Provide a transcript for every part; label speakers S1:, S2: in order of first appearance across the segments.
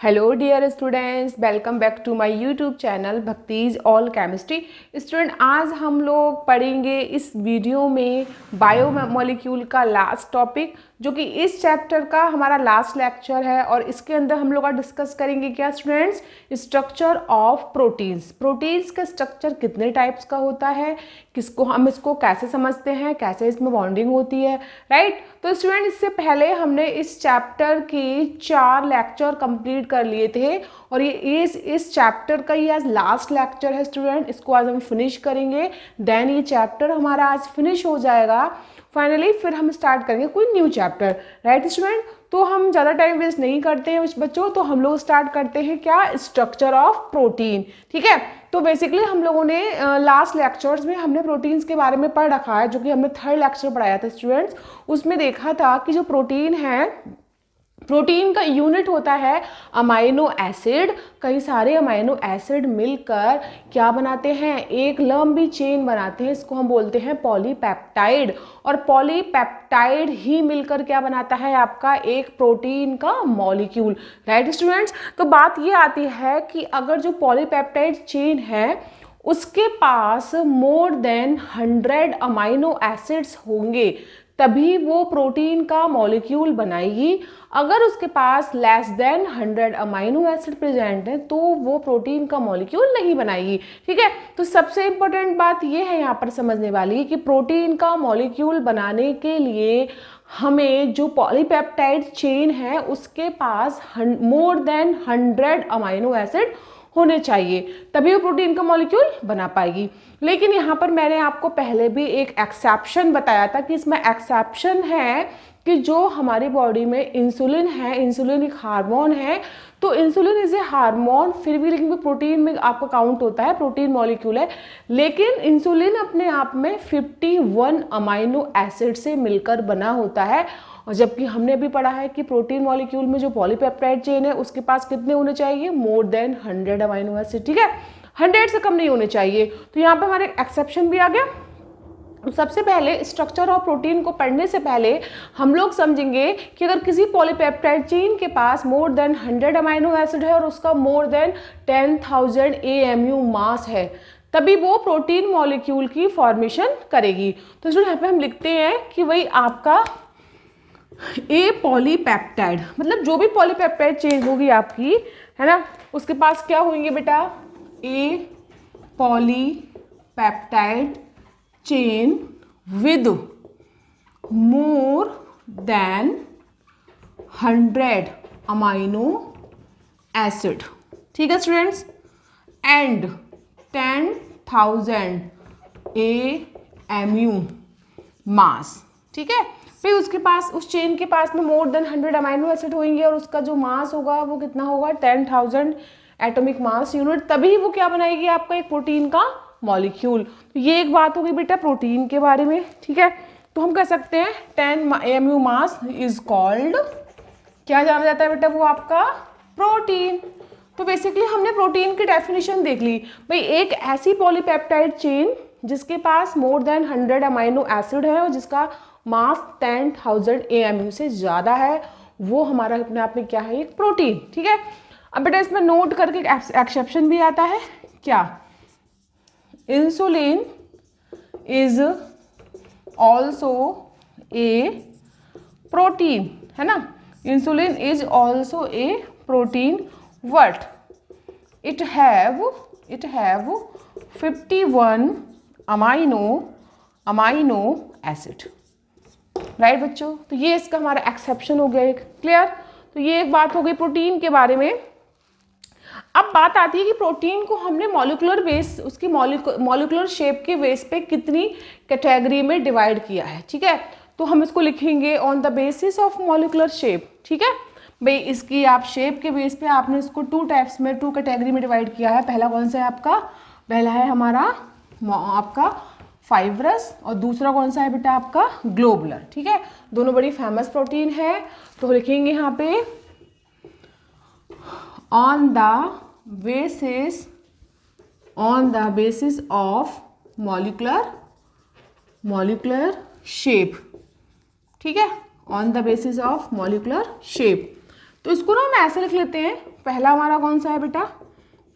S1: Hello dear students, welcome back to my YouTube channel भक्तिज all chemistry. Student, आज हम लोग पढ़ेंगे इस वीडियो में बायोमोलिक्यूल का लास्ट टॉपिक, जो कि इस चैप्टर का हमारा लास्ट लेक्चर है। और इसके अंदर हम लोग डिस्कस करेंगे क्या students, structure of proteins. Proteins का स्ट्रक्चर कितने टाइप्स का होता है, किसको हम इसको कैसे समझते हैं, कैसे इसमें बॉन्डिंग होती है, राइट। तो स्टूडेंट, इससे पहले हमने इस चैप्टर की 4 लेक्चर कंप्लीट कर लिए थे और ये इस चैप्टर का ये आज लास्ट लेक्चर है स्टूडेंट। इसको आज हम फिनिश करेंगे, देन ये चैप्टर हमारा आज फिनिश हो जाएगा फाइनली। फिर हम स्टार्ट करेंगे कोई न्यू चैप्टर, राइट स्टूडेंट। तो हम ज़्यादा टाइम वेस्ट नहीं करते हैं बच्चों, तो हम लोग स्टार्ट करते हैं क्या, स्ट्रक्चर ऑफ प्रोटीन। ठीक है, तो बेसिकली हम लोगों ने लास्ट लेक्चर्स में हमने प्रोटीन्स के बारे में पढ़ रखा है, जो कि हमने 3rd लेक्चर पढ़ाया था स्टूडेंट्स। उसमें देखा था कि जो प्रोटीन है, प्रोटीन का यूनिट होता है अमाइनो एसिड। कई सारे अमाइनो एसिड मिलकर क्या बनाते हैं, एक लंबी चेन बनाते हैं, इसको हम बोलते हैं पॉलीपेप्टाइड। और पॉलीपेप्टाइड ही मिलकर क्या बनाता है, आपका एक प्रोटीन का मॉलिक्यूल, राइट स्टूडेंट्स। तो बात ये आती है कि अगर जो पॉलीपेप्टाइड चेन है उसके पास मोर देन 100 अमाइनो एसिड्स होंगे, तभी वो प्रोटीन का मॉलिक्यूल बनाएगी। अगर उसके पास less than 100 amino acid present है तो वो प्रोटीन का मॉलिक्यूल नहीं बनाएगी। ठीक है, तो सबसे इंपॉर्टेंट बात ये है यहाँ पर समझने वाली कि प्रोटीन का मॉलिक्यूल बनाने के लिए हमें जो पॉलीपेप्टाइड चेन है उसके पास मोर देन 100 अमाइनो एसिड होने चाहिए, तभी वो प्रोटीन का मॉलिक्यूल बना पाएगी। लेकिन यहाँ पर मैंने आपको पहले भी एक एक्सेप्शन बताया था कि इसमें एक्सेप्शन है कि जो हमारी बॉडी में इंसुलिन है, इंसुलिन एक हार्मोन है, तो इंसुलिन इज ए हार्मोन, फिर भी लेकिन प्रोटीन में आपका काउंट होता है, प्रोटीन मॉलिक्यूल है। लेकिन इंसुलिन अपने आप में 51 अमाइनो एसिड से मिलकर बना होता है, और जबकि हमने भी पढ़ा है कि प्रोटीन मॉलिक्यूल में जो पॉलीपेप्टाइड चेन है उसके पास कितने होने चाहिए, मोर देन 100 अमाइनो एसिड। ठीक है, 100 से कम नहीं होने चाहिए। तो यहाँ पर हमारे एक्सेप्शन भी आ गया। सबसे पहले स्ट्रक्चर ऑफ प्रोटीन को पढ़ने से पहले हम लोग समझेंगे कि अगर किसी पॉलीपेप्टाइड चेन के पास मोर देन 100 अमाइनो एसिड है और उसका मोर देन 10,000 AMU मास है, तभी वो प्रोटीन मॉलिक्यूल की फॉर्मेशन करेगी। तो यहाँ पे हम लिखते हैं कि वही आपका ए पॉलीपेप्टाइड, मतलब जो भी पॉलीपेप्टाइड चेन होगी आपकी, है ना, उसके पास क्या होंगे बेटा, a polypeptide chain with more than 100 amino acid. ठीक है स्टूडेंट्स, एंड 10,000 AMU मास। ठीक है, फिर उसके पास, उस चेन के पास में मोर देन 100 अमाइनो एसिड होंगे और उसका जो मास होगा वो कितना होगा, 10,000 एटॉमिक मास यूनिट, तभी वो क्या बनाएगी, आपका एक प्रोटीन का मॉलिक्यूल। तो ये एक बात होगी बेटा प्रोटीन के बारे में। ठीक है, तो हम कह सकते हैं 10 AMU मास इज कॉल्ड, क्या जाना जाता है बेटा, वो आपका प्रोटीन। तो बेसिकली हमने प्रोटीन की डेफिनेशन देख ली भाई, एक ऐसी पॉलीपेप्टाइड चेन जिसके पास मोर देन 100 अमाइनो एसिड है और जिसका मास 10,000 AMU से ज़्यादा है, वो हमारा अपने आप में क्या है, एक प्रोटीन। ठीक है, अब बेटा इसमें नोट करके एक्सेप्शन भी आता है क्या, insulin is also a protein, है ना, insulin is also a protein, what it have 51 amino acid, right बच्चों। तो ये इसका हमारा एक्सेप्शन हो गया एक, क्लियर। तो ये एक बात हो गई प्रोटीन के बारे में। अब बात आती है कि प्रोटीन को हमने मॉलिक्यूलर बेस, उसकी मॉलिक्यूलर शेप के बेस पे कितनी कैटेगरी में डिवाइड किया है। ठीक है, तो हम इसको लिखेंगे on the basis of molecular shape. ठीक है भाई, इसकी आप शेप के बेस पे आपने इसको 2 टाइप्स में, 2 कैटेगरी में डिवाइड किया है। पहला कौन सा है आपका, पहला है हमारा आपका फाइब्रस, और दूसरा कौन सा है बेटा आपका ग्लोबुलर। ठीक है, दोनों बड़ी फेमस प्रोटीन है। तो लिखेंगे यहाँ पे on the basis of molecular shape. ठीक है, on the basis of molecular shape. तो इसको ना हम ऐसे लिख लेते हैं, पहला हमारा कौन सा है बेटा,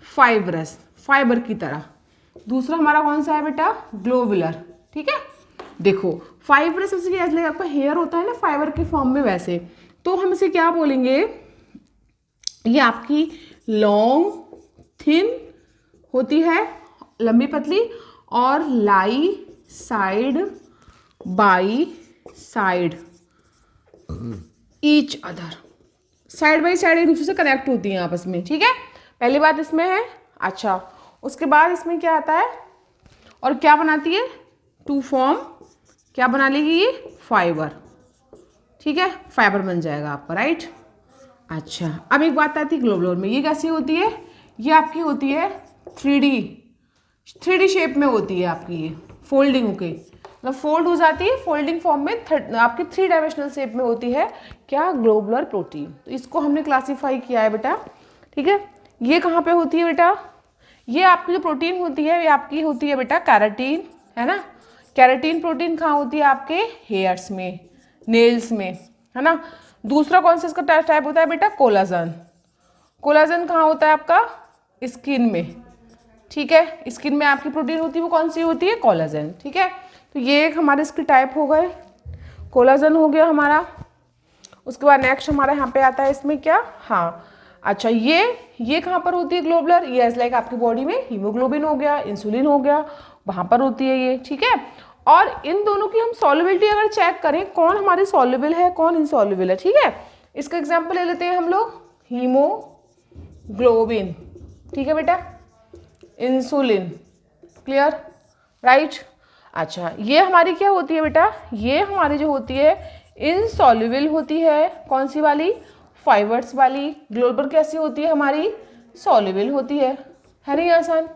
S1: फाइब्रस, फाइबर की तरह। दूसरा हमारा कौन सा है बेटा, ग्लोबुलर। ठीक है, देखो फाइब्रस जैसे आपका हेयर होता है ना फाइबर के फॉर्म में, वैसे तो हम इसे क्या बोलेंगे, ये आपकी लॉन्ग थिन होती है, लंबी पतली, और lie side by side each other, side by side एक दूसरे से कनेक्ट होती हैं आपस में। ठीक है, पहली बात इसमें है। अच्छा, उसके बाद इसमें क्या आता है और क्या बनाती है, टू फॉर्म, क्या बना लेगी ये, फाइबर। ठीक है, फाइबर बन जाएगा आपका, राइट। अच्छा, अब एक बात आती है ग्लोबुलर में, ये कैसी होती है, ये आपकी होती है 3D शेप में होती है आपकी, ये फोल्डिंग होके, मतलब फोल्ड हो जाती है, फोल्डिंग फॉर्म में आपकी 3 डायमेंशनल शेप में होती है, क्या, ग्लोबुलर प्रोटीन। तो इसको हमने क्लासीफाई किया है बेटा। ठीक है, ये कहाँ पे होती है बेटा, ये आपकी जो प्रोटीन होती है ये आपकी होती है बेटा कैराटीन, है ना। कैराटीन प्रोटीन कहाँ होती है, आपके हेयर्स में, नेल्स में, है ना। दूसरा कौन सा इसका टाइप होता है बेटा, कोलाजन। कोलाजन कहाँ होता है आपका, स्किन में। ठीक है, स्किन में आपकी प्रोटीन होती है, वो कौन सी होती है, कोलाजन। ठीक है, तो ये एक हमारे इसके टाइप हो गए, कोलाजन हो गया हमारा। उसके बाद नेक्स्ट हमारा यहाँ पे आता है इसमें क्या, हाँ अच्छा, ये कहाँ पर होती है ग्लोबुलर, ये एज लाइक आपकी बॉडी में हीमोग्लोबिन हो गया, इंसुलिन हो गया, वहाँ पर होती है ये। ठीक है, और इन दोनों की हम सॉल्युबिलिटी अगर चेक करें, कौन हमारी सॉल्युबल है कौन इनसॉल्युबल है। ठीक है, इसका एग्जाम्पल ले लेते हैं हम लोग, हीमोग्लोबिन, ठीक है बेटा, इंसुलिन, क्लियर, राइट। अच्छा, ये हमारी क्या होती है बेटा, ये हमारी जो होती है इनसॉल्युबल होती है, कौन सी वाली, फाइबर्स वाली। ग्लोबुलर कैसी होती है हमारी, सॉल्युबल होती है नहीं आसान।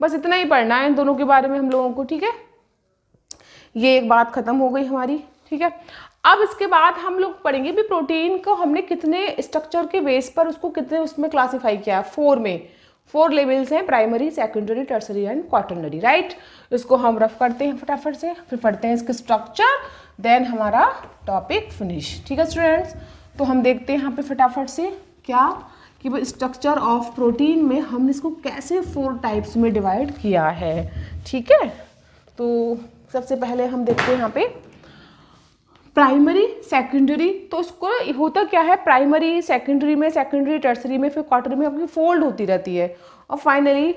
S1: बस इतना ही पढ़ना है इन दोनों के बारे में हम लोगों को। ठीक है, ये एक बात खत्म हो गई हमारी। ठीक है, अब इसके बाद हम लोग पढ़ेंगे भी प्रोटीन को हमने कितने स्ट्रक्चर के बेस पर उसको कितने उसमें क्लासीफाई किया है, 4 में। 4 लेवल्स हैं, primary, secondary, tertiary and quaternary, right. इसको हम रफ करते हैं फटाफट से, फिर पढ़ते हैं इसके स्ट्रक्चर, देन हमारा टॉपिक फिनिश। ठीक है स्टूडेंट्स, तो हम देखते हैं यहाँ पे फटाफट से क्या कि वो स्ट्रक्चर ऑफ प्रोटीन में हमने इसको कैसे 4 टाइप्स में डिवाइड किया है। ठीक है, तो सबसे पहले हम देखते हैं यहाँ पे प्राइमरी, सेकेंडरी। तो उसको होता क्या है, प्राइमरी, सेकेंडरी, टर्सरी में, फिर क्वार्टररी में आपकी फोल्ड होती रहती है, और फाइनली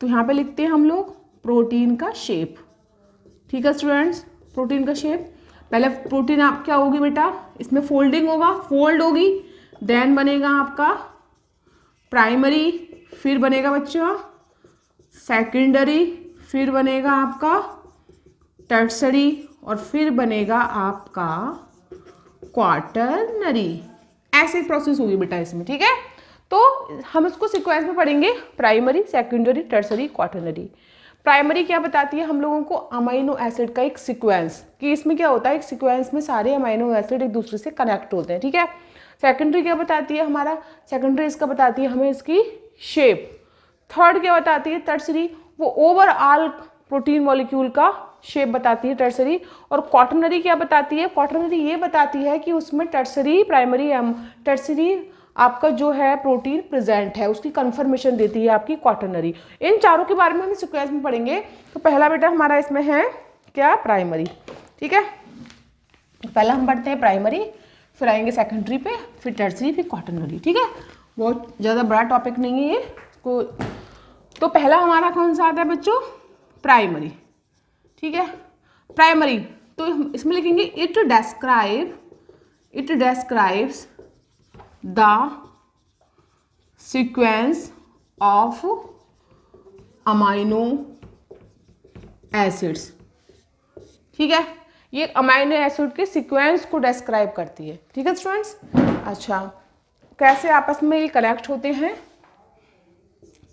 S1: तो यहाँ पे लिखते हैं हम लोग प्रोटीन का शेप। ठीक है स्टूडेंट्स, प्रोटीन का शेप, पहले प्रोटीन आप क्या होगी बेटा, इसमें फोल्डिंग होगा, फोल्ड होगी, देन बनेगा आपका प्राइमरी, फिर बनेगा बच्चों सेकेंडरी, फिर बनेगा आपका टर्सरी, और फिर बनेगा आपका क्वाटरनरी। ऐसे प्रोसेस होगी बेटा इसमें। ठीक है, तो हम इसको सीक्वेंस में पढ़ेंगे, primary, secondary, tertiary, quaternary. Primary क्या बताती है हम लोगों को, अमाइनो एसिड का एक सीक्वेंस, कि इसमें क्या होता है, एक सीक्वेंस में सारे अमाइनो एसिड एक दूसरे से कनेक्ट होते हैं। ठीक है, सेकेंडरी क्या बताती है हमारा, सेकेंडरी इसका बताती है हमें इसकी शेप। थर्ड क्या बताती है, टर्सरी, वो ओवरऑल प्रोटीन मॉलिक्यूल का शेप बताती है टर्सरी। और क्वाटरनरी क्या बताती है, क्वाटरनरी ये बताती है कि उसमें टर्सरी, प्राइमरी, टर्सरी आपका जो है प्रोटीन प्रेजेंट है, उसकी कंफर्मेशन देती है आपकी क्वाटरनरी। इन चारों के बारे में हम सीक्वेंस में पढ़ेंगे। तो पहला बेटा हमारा इसमें है क्या, प्राइमरी। ठीक है, पहला हम पढ़ते हैं प्राइमरी, फिर आएंगे सेकेंडरी पे, फिर टर्सरी, फिर क्वाटरनरी। ठीक है, बहुत ज़्यादा बड़ा टॉपिक नहीं है ये को। तो पहला हमारा कौन सा आता है बच्चों, प्राइमरी। ठीक है, प्राइमरी तो इसमें लिखेंगे it describes the sequence of amino acids. ठीक है, ये अमाइनो एसिड के सीक्वेंस को डिस्क्राइब करती है। ठीक है स्टूडेंट्स, अच्छा कैसे आपस में ये कनेक्ट होते हैं,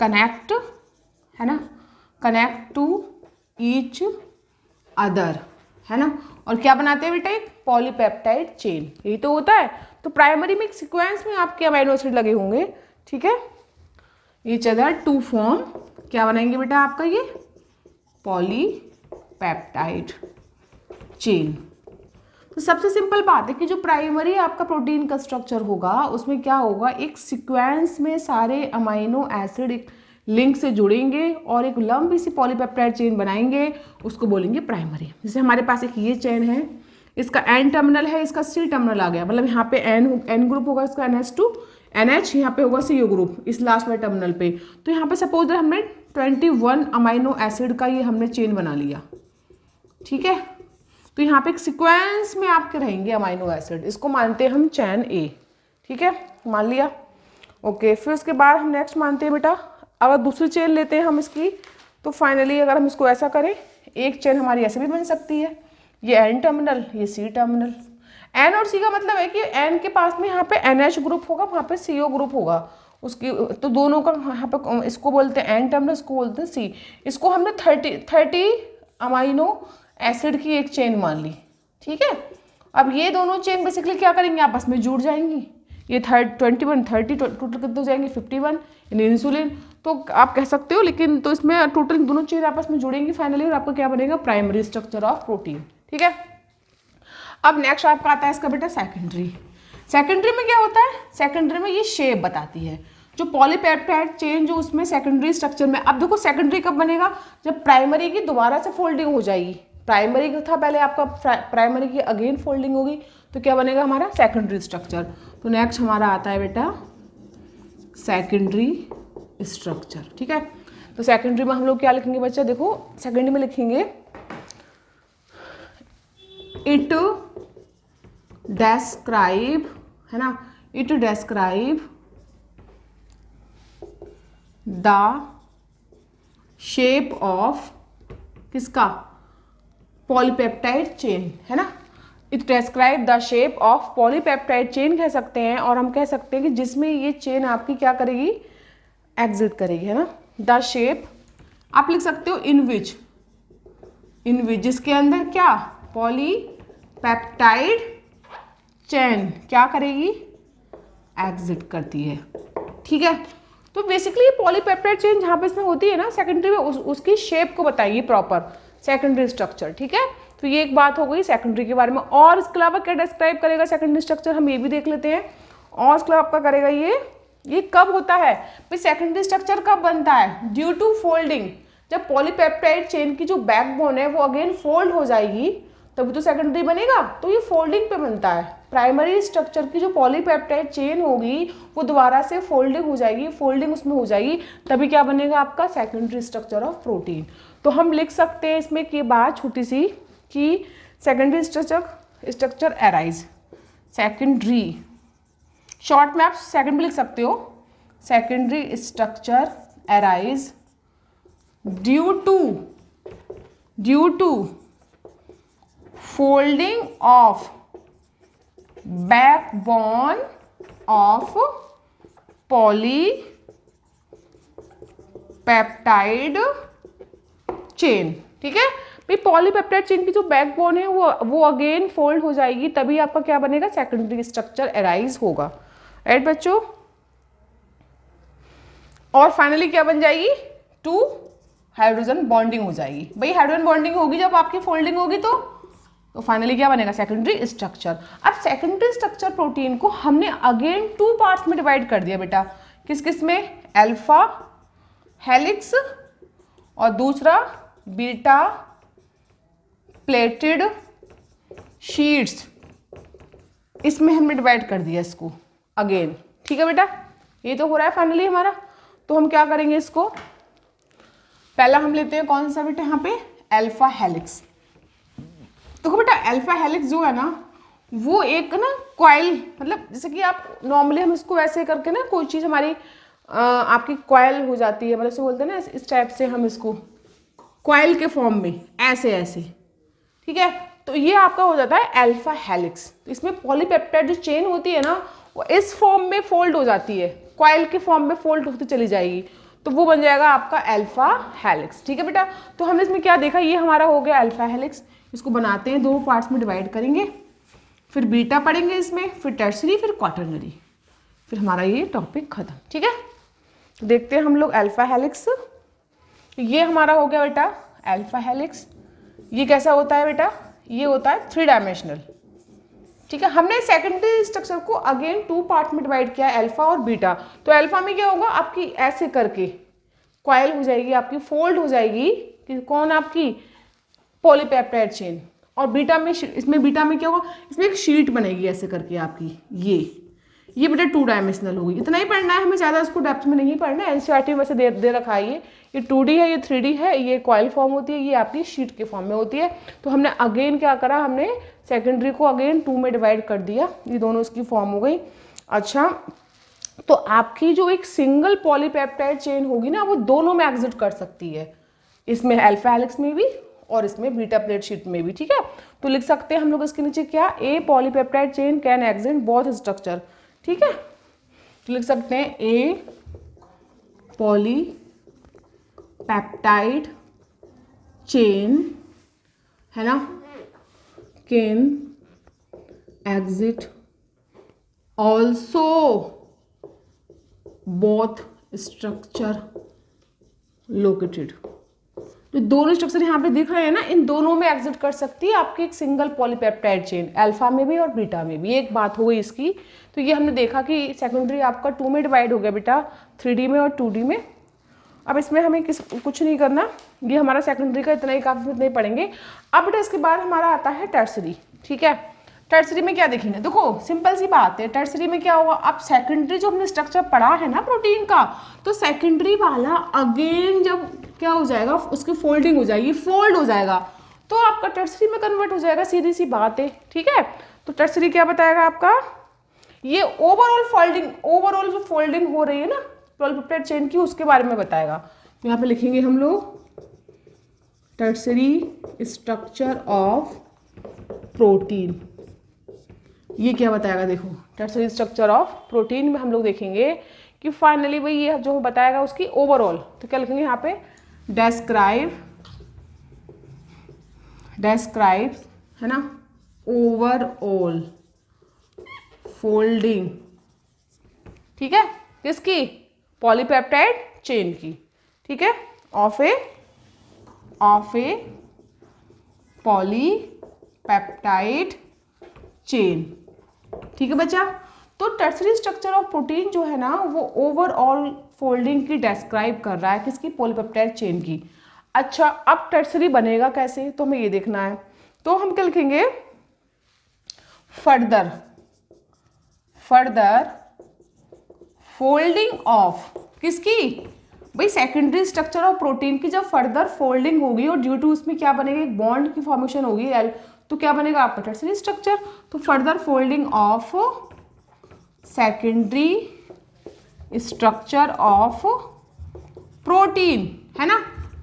S1: कनेक्ट है ना, कनेक्ट टू ईच अदर, है ना, और क्या बनाते हैं बेटा, एक पॉलीपेप्टाइड चेन, यही तो होता है। तो प्राइमरी में एक सीक्वेंस में आपके अमाइनो एसिड लगे होंगे। ठीक है, ईच अदर टू फॉर्म, क्या बनाएंगे बेटा आपका ये पॉलीपेप्टाइड चेन। तो सबसे सिंपल बात है कि जो प्राइमरी आपका प्रोटीन का स्ट्रक्चर होगा उसमें क्या होगा, एक सीक्वेंस में सारे अमाइनो एसिड एक लिंक से जुड़ेंगे और एक लंबी सी पॉलीपेप्टाइड चेन बनाएंगे, उसको बोलेंगे प्राइमरी। जैसे हमारे पास एक ये चेन है, इसका एन टर्मिनल है, इसका सी टर्मिनल आ गया, मतलब यहाँ पे एन ग्रुप होगा इसका NH2 NH, यहाँ पे होगा CO ग्रुप इस लास्ट वाले टर्मिनल पे। तो यहाँ पे सपोज हमने 21 अमाइनो एसिड का ये हमने चेन बना लिया, ठीक है। तो यहाँ पे एक सीक्वेंस में आपके रहेंगे अमाइनो एसिड, इसको मानते हैं हम चैन ए, ठीक है, मान लिया। ओके, फिर उसके बाद हम नेक्स्ट मानते हैं बेटा, अगर दूसरी चेन लेते हैं हम इसकी, तो फाइनली अगर हम इसको ऐसा करें, एक चेन हमारी ऐसे भी बन सकती है, ये एन टर्मिनल, ये सी टर्मिनल। एन और सी का मतलब है कि एन के पास में यहाँ पे NH ग्रुप होगा, वहाँ पे CO ग्रुप होगा उसकी, तो दोनों का यहाँ पे इसको बोलते हैं एन टर्मिनल, इसको बोलते हैं सी। इसको हमने 30 अमाइनो एसिड की एक चेन मान ली, ठीक है। अब ये दोनों चेन बेसिकली क्या करेंगे, आपस में जुड़ जाएंगी। ये 21 30 टोटल कितने हो जाएंगे 51 यानी इंसुलिन, तो आप कह सकते हो, लेकिन तो इसमें टोटल दोनों चेन आपस में जुड़ेंगी फाइनली और आपको क्या बनेगा, प्राइमरी स्ट्रक्चर ऑफ प्रोटीन, ठीक है। अब नेक्स्ट आपका आता है इसका बेटा सेकेंडरी। सेकेंडरी में क्या होता है, सेकेंडरी में ये शेप बताती है जो पॉलीपेप्टाइड चेन जो उसमें सेकेंडरी स्ट्रक्चर में। अब देखो सेकेंडरी कब बनेगा, जब प्राइमरी की दोबारा से फोल्डिंग हो जाएगी। प्राइमरी का था पहले आपका, प्राइमरी की अगेन फोल्डिंग होगी, तो क्या बनेगा हमारा सेकेंडरी स्ट्रक्चर। तो नेक्स्ट हमारा आता है बेटा सेकेंडरी स्ट्रक्चर, ठीक है। तो सेकेंडरी में हम लोग क्या लिखेंगे बच्चा, देखो सेकेंडरी में लिखेंगे इट डेस्क्राइब, है ना, it describe the shape of किसका, पॉलीपेप्टाइड चेन, है ना। It describe the shape of polypeptide chain कह सकते हैं, और हम कह सकते हैं कि जिसमें ये चेन आपकी क्या करेगी, एग्जिट करेगी, है ना। द शेप आप लिख सकते हो इन विच, जिसके अंदर क्या, पॉलीपेप्टाइड चेन क्या करेगी, एग्जिट करती है, ठीक है। तो बेसिकली पॉलीपेप्टाइड चेन जहाँ पे इसमें होती है ना सेकेंडरी में, उसकी शेप को बताइए प्रॉपर सेकेंडरी स्ट्रक्चर, ठीक है। तो ये एक बात हो गई सेकेंडरी के बारे में। और इसके अलावा क्या डिस्क्राइब करेगा सेकेंडरी स्ट्रक्चर, हम ये भी देख लेते हैं। और इसके अलावा आपका करेगा ये कब होता है, फिर सेकेंडरी स्ट्रक्चर कब बनता है, ड्यू टू फोल्डिंग। जब पॉलीपेप्टाइड चेन की जो बैकबोन है वो अगेन फोल्ड हो जाएगी तभी तो सेकेंडरी बनेगा, तो ये फोल्डिंग पे बनता है। प्राइमरी स्ट्रक्चर की जो पॉलीपेप्टाइड चेन होगी वो दोबारा से फोल्डिंग हो जाएगी, फोल्डिंग उसमें हो जाएगी, तभी क्या बनेगा आपका सेकेंडरी स्ट्रक्चर ऑफ प्रोटीन। तो हम लिख सकते हैं इसमें की बात छोटी सी कि secondary structure arise, secondary short में आप सेकेंड में लिख सकते हो, secondary structure arise due to folding of backbone of polypeptide chain, ठीक है। भाई पॉलीपेप्टाइड चेन की जो बैकबोन है वो अगेन फोल्ड हो जाएगी, तभी आपका क्या बनेगा, सेकेंडरी स्ट्रक्चर अराइज होगा, राइट बच्चों। और फाइनली क्या बन जाएगी, 2 हाइड्रोजन बॉन्डिंग हो जाएगी। भाई हाइड्रोजन बॉन्डिंग होगी जब आपकी फोल्डिंग होगी तो फाइनली क्या बनेगा, सेकेंडरी स्ट्रक्चर। अब सेकेंडरी स्ट्रक्चर प्रोटीन को हमने अगेन 2 पार्ट्स में डिवाइड कर दिया बेटा, किस किस में, अल्फा हेलिक्स और दूसरा बीटा प्लेटेड शीट्स, इसमें हमने डिवाइड कर दिया इसको अगेन, ठीक है बेटा। ये तो हो रहा है फाइनली हमारा। तो हम क्या करेंगे, इसको पहला हम लेते हैं कौन सा बेटा, यहाँ पे अल्फा हेलिक्स। तो बेटा अल्फा हेलिक्स जो है ना वो एक ना कॉइल, मतलब जैसे कि आप नॉर्मली हम इसको ऐसे करके ना कोई चीज़ हमारी आपकी कॉइल हो जाती है, मतलब से बोलते हैं ना इस टाइप से, हम इसको कॉइल के फॉर्म में ऐसे ऐसे, ठीक है। तो ये आपका हो जाता है अल्फा हेलिक्स। तो इसमें पॉलीपेप्टाइड जो चेन होती है ना वो इस फॉर्म में फोल्ड हो जाती है, कॉइल के फॉर्म में फोल्ड होती चली जाएगी, तो वो बन जाएगा आपका अल्फा हेलिक्स, ठीक है बेटा। तो हमने इसमें क्या देखा, ये हमारा हो गया अल्फा हेलिक्स। इसको बनाते हैं 2 पार्ट्स में डिवाइड करेंगे, फिर बीटा पढ़ेंगे इसमें, फिर टर्सरी, फिर क्वाटरनरी, फिर हमारा ये टॉपिक खत्म, ठीक है। तो देखते हैं हम लोग अल्फा हेलिक्स। ये हमारा हो गया बेटा अल्फा हेलिक्स। ये कैसा होता है बेटा, ये होता है 3 डायमेंशनल, ठीक है। हमने सेकेंडरी स्ट्रक्चर को अगेन 2 पार्ट में डिवाइड किया, अल्फा और बीटा। तो अल्फा में क्या होगा, आपकी ऐसे करके कॉइल हो जाएगी, आपकी फोल्ड हो जाएगी कि कौन, आपकी पॉलीपेप्टाइड चेन। और बीटा में, इसमें बीटा में क्या होगा, इसमें एक शीट बनेगी ऐसे करके आपकी, ये बेटा 2 डायमेंशनल होगी। इतना ही पढ़ना है हमें, ज़्यादा इसको डेप्थ में नहीं पढ़ना है। एनसीईआरटी में वैसे दे रखा है ये 2D है, ये 3D है, ये कॉइल फॉर्म होती है, ये आपकी शीट के फॉर्म में होती है। तो हमने अगेन क्या करा, हमने सेकेंडरी को अगेन 2 में डिवाइड कर दिया, ये दोनों इसकी फॉर्म हो गई। अच्छा, तो आपकी जो एक सिंगल पॉलीपेप्टाइड चेन होगी ना, वो दोनों में एग्जिट कर सकती है, इसमें अल्फा हेलिक्स में भी और इसमें बीटा प्लेट शीट में भी। ठीक है, तो लिख सकते हैं हम लोग इसके नीचे क्या, a polypeptide chain can exist both structure. ठीक है, तो लिख सकते हैं ए पॉलीपेप्टाइड चेन, है ना, can exit also both structure located. तो दोनों स्ट्रक्चर यहाँ पे दिख रहे हैं ना, इन दोनों में एग्जिट कर सकती है आपकी एक सिंगल पॉलीपेप्टाइड चेन, अल्फा में भी और बीटा में भी। एक बात हो गई इसकी। तो ये हमने देखा कि सेकेंडरी आपका 2 में डिवाइड हो गया बेटा, 3D में और 2D में। अब इसमें हमें कुछ नहीं करना, ये हमारा सेकेंडरी का इतना ही काफी, इतना ही पढ़ेंगे। अब बेटा इसके बाद हमारा आता है टर्सरी। ठीक है, टर्सरी में क्या देखेंगे, देखो सिंपल सी बात है, टर्सरी में क्या होगा, अब सेकेंडरी जो हमने स्ट्रक्चर पढ़ा है ना प्रोटीन का, तो सेकेंडरी वाला अगेन जब क्या हो जाएगा, उसकी फोल्डिंग हो जाएगी, फोल्ड हो जाएगा, तो आपका टर्सरी में कन्वर्ट हो जाएगा, सीधी सी बात है। ठीक है, तो टर्सरी क्या बताएगा आपका, ये ओवरऑल जो फोल्डिंग हो रही है ना पॉलीपेप्टाइड चेन की, उसके बारे में बताएगा। तो यहाँ पे लिखेंगे हम लोग टर्सरी स्ट्रक्चर ऑफ प्रोटीन। ये क्या बताएगा, देखो टर्सरी स्ट्रक्चर ऑफ प्रोटीन में हम लोग देखेंगे कि फाइनली भाई ये जो बताएगा उसकी ओवरऑल। तो क्या लिखेंगे यहाँ पे, डेस्क्राइब, है ना, ओवरऑल फोल्डिंग। ठीक है, किसकी, पॉलीपेप्टाइड चेन की। ठीक है, ऑफ ए पॉलीपेप्टाइड चेन। ठीक है बच्चा, तो टर्सरी स्ट्रक्चर ऑफ प्रोटीन जो है ना, वो ओवरऑल फोल्डिंग की डिस्क्राइब कर रहा है, किसकी, पॉलीपेप्टाइड चेन की। अच्छा, अब टर्सरी बनेगा कैसे, तो हमें ये देखना है। तो हम क्या लिखेंगे, फर्दर फोल्डिंग ऑफ, किसकी भाई, सेकेंडरी स्ट्रक्चर ऑफ प्रोटीन की जब फर्दर फोल्डिंग होगी और ड्यू टू उसमें क्या बनेगा, एक बॉन्ड की फॉर्मेशन होगी, तो क्या बनेगा आपका टर्सरी स्ट्रक्चर। तो further folding of secondary structure of protein, है ना,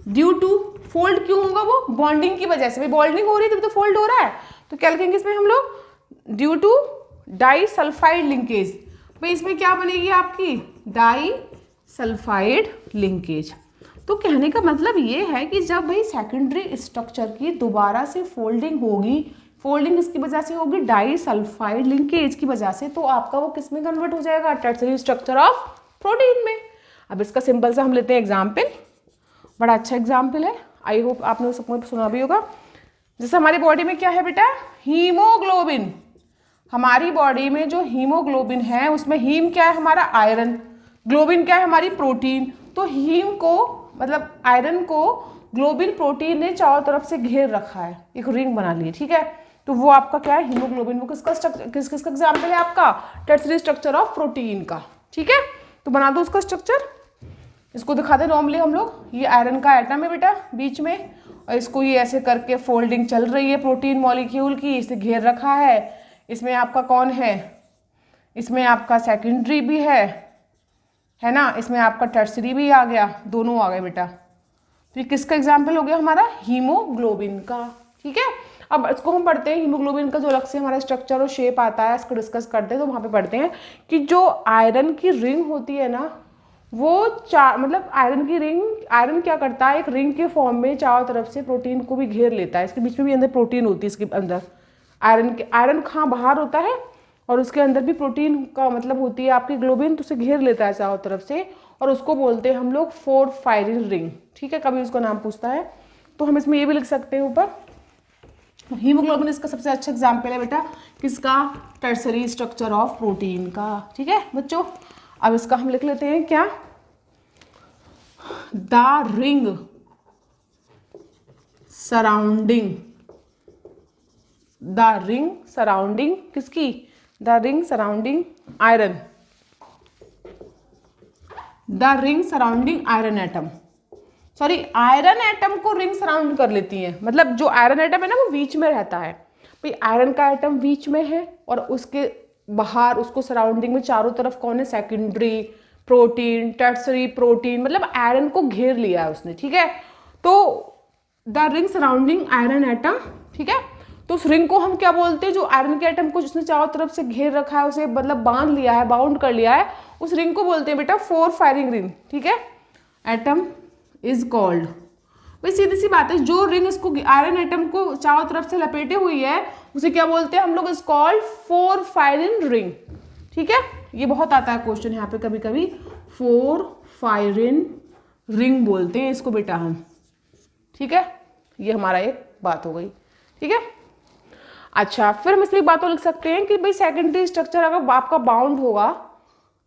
S1: ड्यू टू, फोल्ड क्यों होगा, वो बॉन्डिंग की वजह से, भाई बॉन्डिंग हो रही है तभी तो फोल्ड हो रहा है। तो क्या लिखेंगे इसमें हम लोग, ड्यू टू डाइसल्फाइड लिंकेज। भाई इसमें क्या बनेगी आपकी, डाइसल्फाइड लिंकेज। तो कहने का मतलब ये है कि जब भाई सेकेंडरी स्ट्रक्चर की दोबारा से फोल्डिंग होगी, फोल्डिंग इसकी वजह से होगी डाइसल्फाइड लिंकेज की वजह से, तो आपका वो किस में कन्वर्ट हो जाएगा, टर्सरी स्ट्रक्चर ऑफ प्रोटीन में। अब इसका सिंपल सा हम लेते हैं एग्जाम्पल, बड़ा अच्छा एग्जाम्पल है, आई होप आपने सबको सुना भी होगा। जैसे हमारी बॉडी में क्या है बेटा, हीमोग्लोबिन। हमारी बॉडी में जो हीमोग्लोबिन है उसमें हीम क्या है हमारा, आयरन, ग्लोबिन क्या है हमारी, प्रोटीन। तो हीम को मतलब आयरन को ग्लोबिन प्रोटीन ने चारों तरफ से घेर रखा है, एक रिंग बना ली। ठीक है, तो वो आपका क्या है, हीमोग्लोबिन। वो किसका किसका एग्जाम्पल है आपका, टर्सरी स्ट्रक्चर ऑफ प्रोटीन का। ठीक है, तो बना दो उसका स्ट्रक्चर, इसको दिखाते नॉर्मली हम लोग। ये आयरन का एटम है बेटा बीच में, और इसको ये ऐसे करके फोल्डिंग चल रही है प्रोटीन मॉलिक्यूल की, इसे घेर रखा है। इसमें आपका कौन है, इसमें आपका सेकेंडरी भी है ना, इसमें आपका टर्सरी भी आ गया, दोनों आ गए बेटा। तो ये किसका एग्जाम्पल हो गया हमारा, हीमोग्लोबिन का। ठीक है, अब इसको हम पढ़ते हैं, हीमोग्लोबिन का जो अलग से हमारा स्ट्रक्चर और शेप आता है, इसको डिस्कस करते हैं। तो वहाँ पे पढ़ते हैं कि जो आयरन की रिंग होती है ना, वो मतलब आयरन की रिंग, आयरन क्या करता है, एक रिंग के फॉर्म में चारों तरफ से प्रोटीन को भी घेर लेता है। इसके बीच में भी अंदर प्रोटीन होती है, इसके अंदर आयरन कहाँ बाहर होता है, और उसके अंदर भी प्रोटीन का मतलब होती है आपकी ग्लोबिन, तो उसे घेर लेता है चारों तरफ से, और उसको बोलते हैं हम लोग फोरफायरिन रिंग। ठीक है, कभी उसका नाम पूछता है तो हम इसमें ये भी लिख सकते हैं ऊपर, हीमोग्लोबिन इसका सबसे अच्छा एग्जाम्पल है बेटा, किसका? टर्सरी स्ट्रक्चर ऑफ प्रोटीन का। ठीक है बच्चों, अब इसका हम लिख लेते हैं क्या? The ring surrounding, the ring surrounding किसकी? The ring surrounding iron, the ring surrounding iron atom, sorry iron atom को रिंग सराउंड कर लेती है, मतलब जो आयरन एटम है ना वो बीच में रहता है। भाई आयरन का एटम बीच में है और उसके बाहर उसको सराउंडिंग में चारों तरफ कौन है? सेकेंडरी प्रोटीन, टर्सरी प्रोटीन, मतलब आयरन को घेर लिया है उसने। ठीक है, तो the ring surrounding iron atom. ठीक है, तो उस रिंग को हम क्या बोलते हैं? जो आयरन के एटम को जिसने चारों तरफ से घेर रखा है, उसे मतलब बांध लिया है, बाउंड कर लिया है, उस रिंग को बोलते हैं बेटा फोर फायरिंग रिंग। ठीक है, एटम इज कॉल्ड, भाई सीधी सी बात है, जो रिंग इसको आयरन एटम को चारों तरफ से लपेटे हुई है उसे क्या बोलते हैं हम लोग? Is called porphyrin ring. ठीक है, ये बहुत आता है क्वेश्चन यहाँ पे कभी कभी, फोर फायरिन रिंग बोलते हैं इसको बेटा हम। ठीक है, ये हमारा एक बात हो गई। ठीक है, अच्छा फिर हम इसमें एक बात और लिख सकते हैं कि भाई सेकेंडरी स्ट्रक्चर अगर आपका बाउंड होगा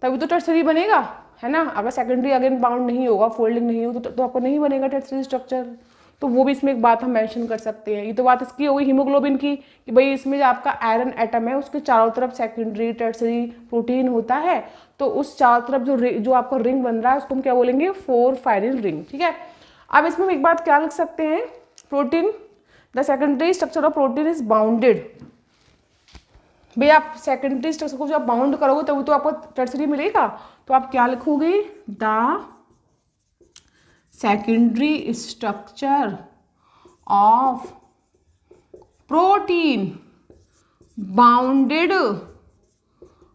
S1: तभी तो टर्सरी बनेगा, है ना? अगर सेकेंडरी अगेन बाउंड नहीं होगा, फोल्डिंग नहीं होगी तो आपको नहीं बनेगा टर्सरी स्ट्रक्चर। तो वो भी इसमें एक बात हम मेंशन कर सकते हैं। ये तो बात इसकी हो गई हीमोग्लोबिन की, कि भाई इसमें जो आपका आयरन एटम है उसके चारों तरफ सेकेंडरी टर्सरी प्रोटीन होता है, तो उस चारों तरफ जो आपका रिंग बन रहा है उसको हम क्या बोलेंगे? Porphyrin ring. ठीक है, अब इसमें हम एक बात क्या लिख सकते हैं? Protein, the secondary structure of protein is bounded. भाई आप सेकेंडरी स्ट्रक्चर को जब बाउंड करोगे तभी तो आपको टर्सरी मिलेगा, तो आप क्या लिखोगे? The secondary structure of protein bounded,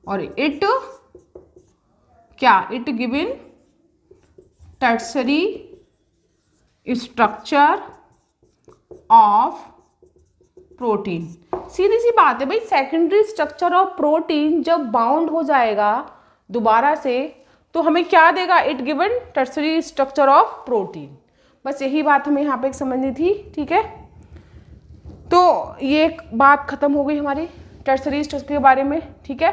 S1: और इट क्या? It given tertiary structure of protein. सीधी सी बात है भाई, सेकेंडरी स्ट्रक्चर ऑफ प्रोटीन जब बाउंड हो जाएगा दोबारा से तो हमें क्या देगा? It given tertiary structure of protein. बस यही बात हमें यहाँ पे एक समझनी थी। ठीक है, तो ये एक बात खत्म हो गई हमारी टर्सरी स्ट्रक्चर के बारे में। ठीक है,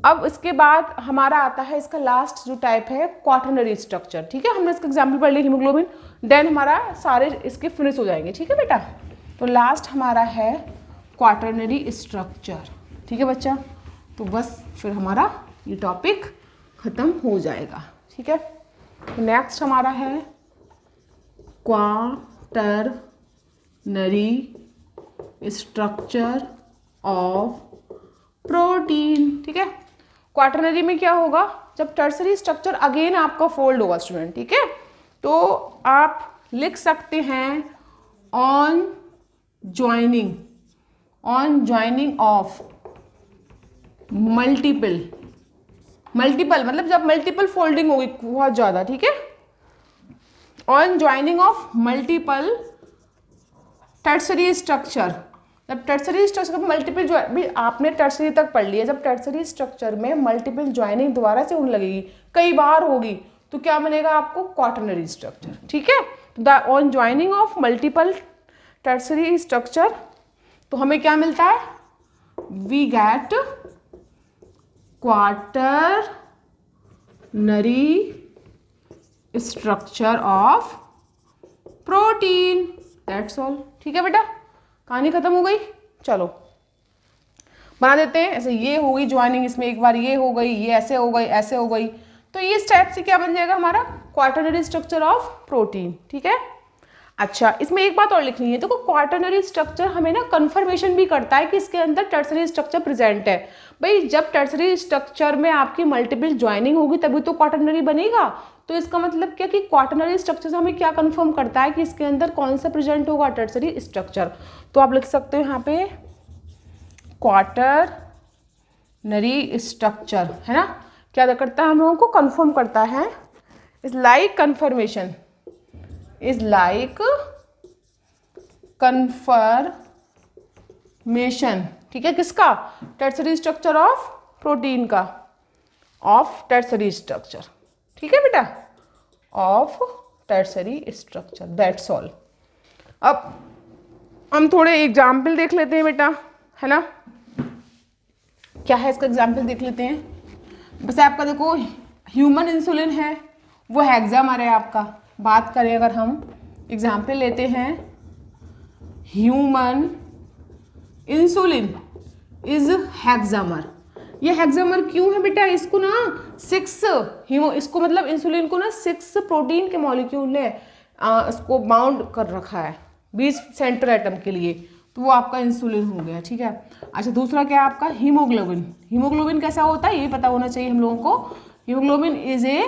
S1: अब इसके बाद हमारा आता है इसका लास्ट जो टाइप है क्वाटरनरी स्ट्रक्चर। ठीक है, हमने इसका एग्जाम्पल पढ़ लिया हीमोग्लोबिन, देन हमारा सारे इसके फिनिश हो जाएंगे। ठीक है बेटा, तो लास्ट हमारा है क्वाटरनरी स्ट्रक्चर। ठीक है बच्चा, तो बस फिर हमारा ये टॉपिक खत्म हो जाएगा। ठीक है, तो नेक्स्ट हमारा है क्वाटरनरी स्ट्रक्चर ऑफ प्रोटीन। ठीक है, क्वाटरनरी में क्या होगा? जब टर्सरी स्ट्रक्चर अगेन आपका फोल्ड होगा स्टूडेंट। ठीक है, तो आप लिख सकते हैं ऑन ज्वाइनिंग ऑफ मल्टीपल मतलब जब मल्टीपल फोल्डिंग होगी बहुत ज्यादा। ठीक है, on joining of multiple tertiary structure, जब टर्सरी स्ट्रक्चर मल्टीपल जो भी आपने टर्सरी तक पढ़ लिया, जब टर्सरी स्ट्रक्चर में मल्टीपल ज्वाइनिंग दोबारा से होने लगेगी, कई बार होगी, तो क्या बनेगा आपको? Quaternary structure. ठीक है, the on joining of multiple tertiary structure, तो हमें क्या मिलता है? We get quaternary structure of protein, that's all. ठीक है बेटा, कहानी खत्म हो गई। चलो बना देते हैं ऐसे, ये हो गई ज्वाइनिंग, इसमें एक बार ये हो गई, ये ऐसे हो गई, ऐसे हो गई, तो ये इस टाइप से क्या बन जाएगा हमारा? Quaternary structure of protein. ठीक है, अच्छा इसमें एक बात और लिखनी है, देखो क्वाटरनरी स्ट्रक्चर हमें ना कंफर्मेशन भी करता है कि इसके अंदर टर्सरी स्ट्रक्चर प्रेजेंट है। भाई जब टर्सरी स्ट्रक्चर में आपकी मल्टीपल ज्वाइनिंग होगी तभी तो क्वाटरनरी बनेगा, तो इसका मतलब क्या कि क्वाटरनरी स्ट्रक्चर से हमें क्या कंफर्म करता है कि इसके अंदर कौन सा प्रेजेंट होगा? Tertiary structure. तो आप लिख सकते हो यहाँ पे क्वाटरनरी स्ट्रक्चर, है ना? क्या करता है? हम लोगों को कंफर्म करता है, is like confirmation, is like confirmation. ठीक है, किसका? टर्सरी स्ट्रक्चर ऑफ प्रोटीन का, ऑफ टर्सरी स्ट्रक्चर। ठीक है बेटा, of tertiary structure, that's all. अब हम थोड़े एग्जाम्पल देख लेते हैं बेटा, है ना। क्या है इसका एग्जाम्पल देख लेते हैं। बस आपका देखो ह्यूमन इंसुलिन है, वो हेक्सामर है आपका। बात करें अगर हम एग्जाम्पल लेते हैं, ह्यूमन इंसुलिन इज हेक्सामर। ये हेक्सामर क्यों है बेटा, इसको ना 6 इसको मतलब इंसुलिन को ना 6 प्रोटीन के मॉलिक्यूल ने इसको बाउंड कर रखा है 20 सेंटर एटम के लिए, तो वो आपका इंसुलिन हो गया, ठीक है। अच्छा दूसरा क्या है आपका हीमोग्लोबिन। हीमोग्लोबिन कैसा होता है ये पता होना चाहिए हम लोगों को। Haemoglobin is a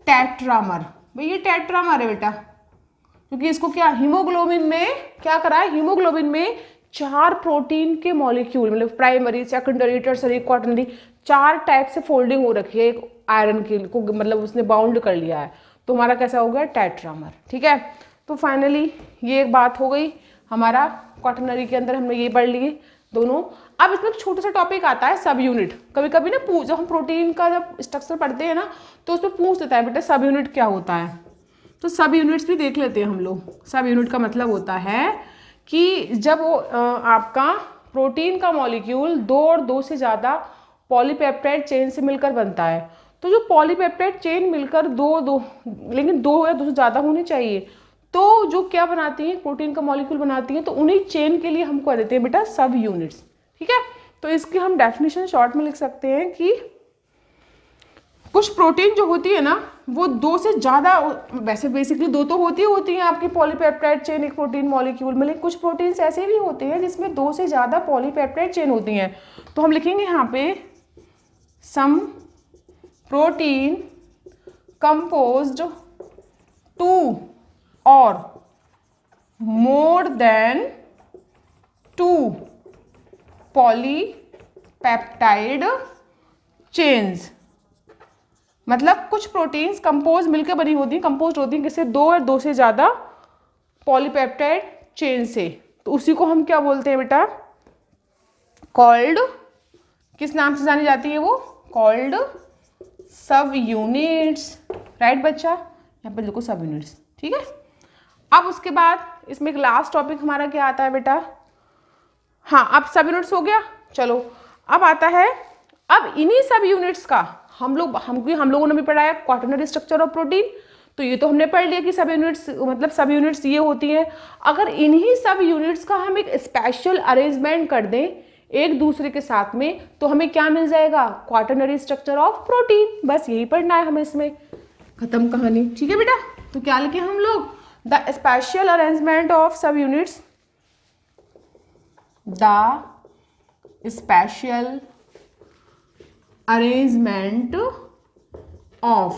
S1: tetramer. भाई ये टेट्रामर है बेटा, क्योंकि इसको क्या हीमोग्लोबिन में क्या करा है, हीमोग्लोबिन में 4 प्रोटीन के मॉलिक्यूल मतलब primary, secondary, tertiary, quaternary 4 type से फोल्डिंग हो रखी है एक आयरन के को, मतलब उसने बाउंड कर लिया है, तो हमारा कैसा हो गया टेट्रामर, ठीक है। तो फाइनली ये एक बात हो गई हमारा क्वाटरनरी के अंदर हमने ये पढ़ लिए दोनों। अब इसमें एक छोटा सा टॉपिक आता है सब यूनिट। कभी कभी ना जब हम प्रोटीन का जब स्ट्रक्चर पढ़ते हैं ना तो उसमें पूछ देता है बेटा सब यूनिट क्या होता है, तो सब यूनिट्स भी देख लेते हैं हम लोग। सब यूनिट का मतलब होता है कि जब वो आपका प्रोटीन का मॉलिक्यूल 2 और 2 से ज़्यादा पॉलीपेप्टाइड चेन से मिलकर बनता है, तो जो पॉलीपेप्टाइड चेन मिलकर 2 लेकिन 2 या 2 से ज़्यादा होनी चाहिए, तो जो क्या बनाती हैं प्रोटीन का मॉलिक्यूल बनाती हैं, तो उन्हीं चेन के लिए हम कह देते हैं बेटा सब यूनिट्स, ठीक है। तो इसकी हम डेफिनेशन शॉर्ट में लिख सकते हैं कि कुछ प्रोटीन जो होती है ना वो 2 से ज़्यादा, वैसे बेसिकली 2 तो होती हैं आपकी पॉलीपेप्टाइड चेन एक प्रोटीन मॉलिक्यूल में, लेकिन कुछ प्रोटीन्स ऐसे भी होते हैं जिसमें 2 से ज़्यादा पॉलीपेप्टाइड चेन होती हैं। तो हम लिखेंगे यहाँ पे सम प्रोटीन कंपोज्ड 2 और more than 2 पॉलीपेप्टाइड चेन्स। मतलब कुछ प्रोटीन्स कंपोज मिलकर बनी होती हैं, कंपोज होती हैं किससे 2 और 2 से ज़्यादा पॉलीपेप्टाइड चेन से, तो उसी को हम क्या बोलते हैं बेटा कॉल्ड, किस नाम से जानी जाती है वो कॉल्ड सब यूनिट्स, राइट बच्चा, यहाँ पर देखो सब यूनिट्स, ठीक है। अब उसके बाद इसमें एक लास्ट टॉपिक हमारा क्या आता है बेटा, हाँ अब सब यूनिट्स हो गया। चलो अब आता है, अब इन्हीं सब यूनिट्स का हम लोगों ने भी पढ़ा है क्वाटरनरी स्ट्रक्चर ऑफ प्रोटीन, तो ये तो हमने पढ़ लिया कि सब यूनिट्स मतलब सब यूनिट्स ये होती हैं। अगर इन्हीं सब यूनिट्स का हम एक स्पेशल अरेंजमेंट कर दें एक दूसरे के साथ में, तो हमें क्या मिल जाएगा क्वाटरनरी स्ट्रक्चर ऑफ प्रोटीन। बस यही पढ़ना है हमें, इसमें खत्म कहानी, ठीक है बेटा। तो क्या लिखे हम लोग the spatial arrangement of subunits, the spatial arrangement of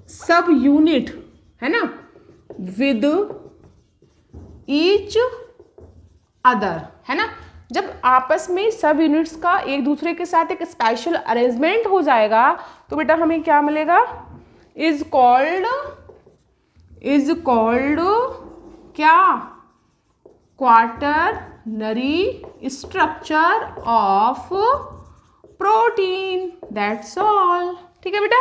S1: subunit है ना with each other, है ना। जब आपस में सब यूनिट्स का एक दूसरे के साथ एक स्पेशल अरेंजमेंट हो जाएगा तो बेटा हमें क्या मिलेगा, इज कॉल्ड क्या quaternary structure of protein, that's all, ठीक है बेटा।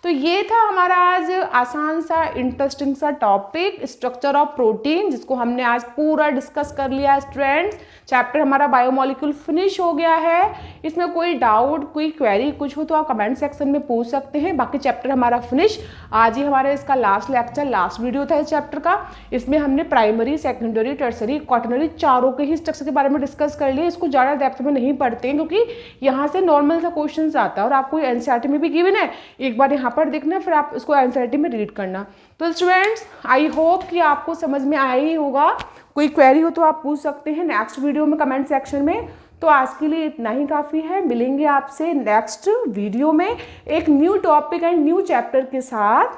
S1: तो ये था हमारा आज आसान सा इंटरेस्टिंग सा टॉपिक स्ट्रक्चर ऑफ प्रोटीन, जिसको हमने आज पूरा डिस्कस कर लिया स्टूडेंट्स। चैप्टर हमारा बायोमॉलिक्यूल फिनिश हो गया है। इसमें कोई डाउट कोई क्वेरी कुछ हो तो आप कमेंट सेक्शन में पूछ सकते हैं। बाकी चैप्टर हमारा फिनिश, आज ही हमारा इसका लास्ट लेक्चर लास्ट वीडियो था इस चैप्टर का। इसमें हमने प्राइमरी सेकेंडरी टर्सरी क्वाटरनरी चारों के ही स्ट्रक्चर के बारे में डिस्कस कर लिया। इसको ज़्यादा डेप्थ में नहीं पढ़ते हैं क्योंकि यहाँ से नॉर्मल सा क्वेश्चन आता है और आपको एनसीईआरटी में भी गिवन है, एक बार यहाँ पर देखना फिर आप इसको एनसीईआरटी में रीड करना। तो स्टूडेंट्स आई होप कि आपको समझ में आया ही होगा। कोई क्वेरी हो तो आप पूछ सकते हैं नेक्स्ट वीडियो में कमेंट सेक्शन में। तो आज के लिए इतना ही काफ़ी है, मिलेंगे आपसे नेक्स्ट वीडियो में एक new topic and new chapter के साथ।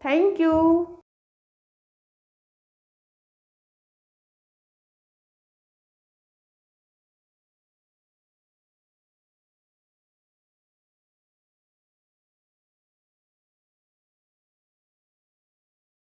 S1: Thank you.